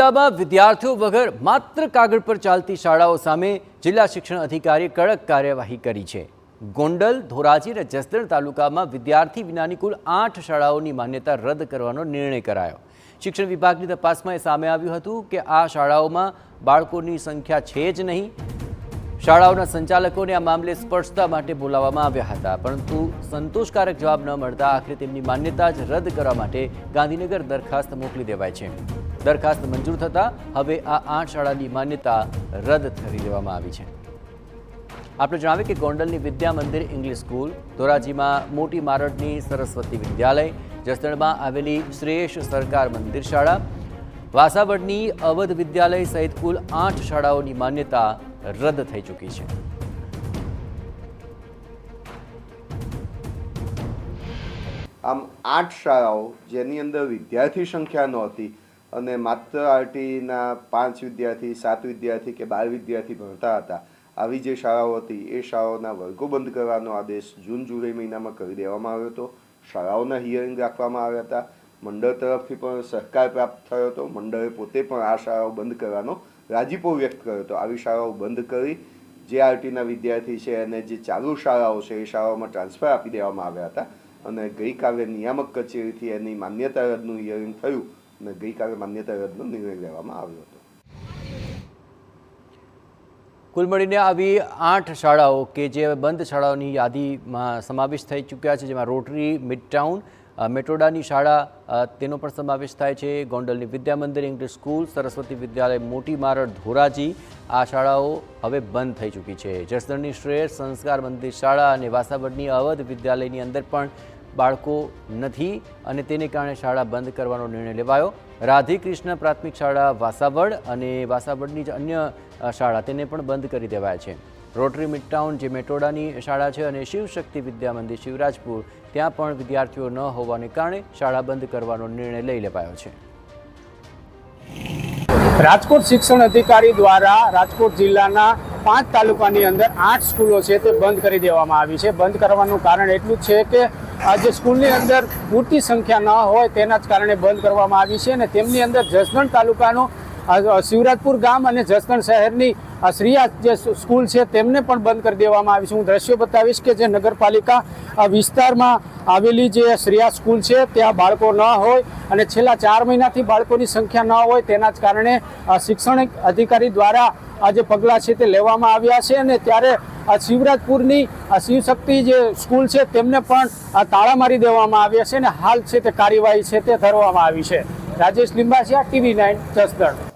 જિલ્લામાં વિદ્યાર્થીઓ વગર માત્ર કાગળ પર ચાલતી શાળાઓ સામે જિલ્લા શિક્ષણ અધિકારીએ કડક કાર્યવાહી કરી છે। ગોંડલ, ધોરાજી અને જસદણ તાલુકામાં વિદ્યાર્થી વિનાની કુલ 8 શાળાઓની માન્યતા રદ કરવાનો નિર્ણય કરાયો। શિક્ષણ વિભાગની તપાસમાં એ સામે આવ્યું હતું કે આ શાળાઓમાં બાળકોની સંખ્યા છે જ નહીં। શાળાઓના સંચાલકોને આ મામલે સ્પષ્ટતા માટે બોલાવવામાં આવ્યા હતા, પરંતુ સંતોષકારક જવાબ ન મળતા આખરે તેમની માન્યતા જ રદ કરવા માટે ગાંધીનગર દરખાસ્ત મોકલી દેવાઈ છે। દરખાસ્ત મંજૂર થતાં હવે આ 8 શાળાની માન્યતા રદ કરી દેવામાં આવી છે। આપણે જણાવીએ કે ગોંડલની વિદ્યા મંદિર ઇંગ્લિશ સ્કૂલ, ધોરાજીમાં મોટી મારડની સરસ્વતી વિદ્યાલય, જસદણમાં આવેલી શ્રેષ્ઠ સરકાર મંદિર શાળા, વાસાવડની અવધ વિદ્યાલય સહિત કુલ 8 શાળાઓની માન્યતા રદ થઈ ચૂકી છે। આમ 8 શાળાઓ જેની અંદર વિદ્યાર્થી સંખ્યા નહોતી અને માત્ર આરટીના 5 વિદ્યાર્થી, 7 વિદ્યાર્થી કે 12 વિદ્યાર્થી ભણતા હતા, આવી જે શાળાઓ હતી એ શાળાઓના વર્ગો બંધ કરવાનો આદેશ જૂન જુલાઈ મહિનામાં કરી દેવામાં આવ્યો હતો। શાળાઓના હિયરિંગ રાખવામાં આવ્યા હતા। મંડળ તરફથી પણ સહકાર પ્રાપ્ત થયો હતો। મંડળે પોતે પણ આ શાળાઓ બંધ કરવાનો રાજીપો વ્યક્ત કર્યો હતો। આવી શાળાઓ બંધ કરી જે આરટીના વિદ્યાર્થી છે અને જે ચાલુ શાળાઓ છે એ શાળાઓમાં ટ્રાન્સફર આપી દેવામાં આવ્યા હતા અને ગઈકાલે નિયામક કચેરીથી એની માન્યતા રદનું હિયરિંગ થયું અને ગઈકાલે માન્યતા રદનો નિર્ણય લેવામાં આવ્યો હતો। કુલ મળીને આવી 8 શાળાઓ કે જે બંધ શાળાઓની યાદીમાં સમાવેશ થઈ ચૂક્યા છે, જેમાં રોટરી, મિડટાઉન, મેટોડાની શાળા તેનો પણ સમાવેશ થાય છે। ગોંડલની વિદ્યા મંદિર ઇંગ્લિશ સ્કૂલ, સરસ્વતી વિદ્યાલય મોટી મારડ, ધોરાજી, આ શાળાઓ હવે બંધ થઈ ચૂકી છે। જસદણની શ્રેષ્ઠ સંસ્કાર મંદિર શાળા અને વાસાવડની અવધ વિદ્યાલયની અંદર પણ બાળકો નથી અને તેને કારણે શાળા બંધ કરવાનો નિર્ણય લેવાયો। રાધી કૃષ્ણ પ્રાથમિક શાળા વાસાવડ અને વાસાવડની જ અન્ય શાળા તેને પણ બંધ કરી દેવાય છે। રોટરી મિડટાઉન જે મેટોડાની શાળા છે અને શિવશક્તિ વિદ્યા મંદિર શિવરાજપુર, ત્યાં પણ વિદ્યાર્થીઓ ન હોવાને કારણે શાળા બંધ કરવાનો નિર્ણય લઈ લેવાયો છે। રાજકોટ શિક્ષણ અધિકારી દ્વારા રાજકોટ જિલ્લાના 5 તાલુકાની અંદર 8 સ્કૂલો છે તે બંધ કરી દેવામાં આવી છે। બંધ કરવાનું કારણ એટલું જ છે કે જે સ્કૂલની અંદર પૂરતી સંખ્યા ન હોય તેના જ કારણે બંધ કરવામાં આવી છે અને તેમની અંદર જસદણ તાલુકાનું શિવરાજપુર ગામ અને જસદણ શહેરની શ્રીયા જે સ્કૂલ છે તેમને પણ બંધ કરી દેવામાં આવી છે। હું દ્રશ્યો બતાવીશ કે જે નગરપાલિકા વિસ્તારમાં આવેલી જે શ્રીયા સ્કૂલ છે ત્યાં બાળકો ન હોય અને છેલ્લા 4 મહિનાથી બાળકોની સંખ્યા ન હોય તેના જ કારણે શિક્ષણ અધિકારી દ્વારા આ જે પગલાં છે તે લેવામાં આવ્યા છે અને ત્યારે શિવરાજપુરની શિવશક્તિ જે સ્કૂલ છે તેમને પણ તાળા મારી દેવામાં આવ્યા છે અને હાલ છે તે કાર્યવાહી છે તે ધરવામાં આવી છે। રાજેશ લિંબાસિયા, TV9, જસદણ।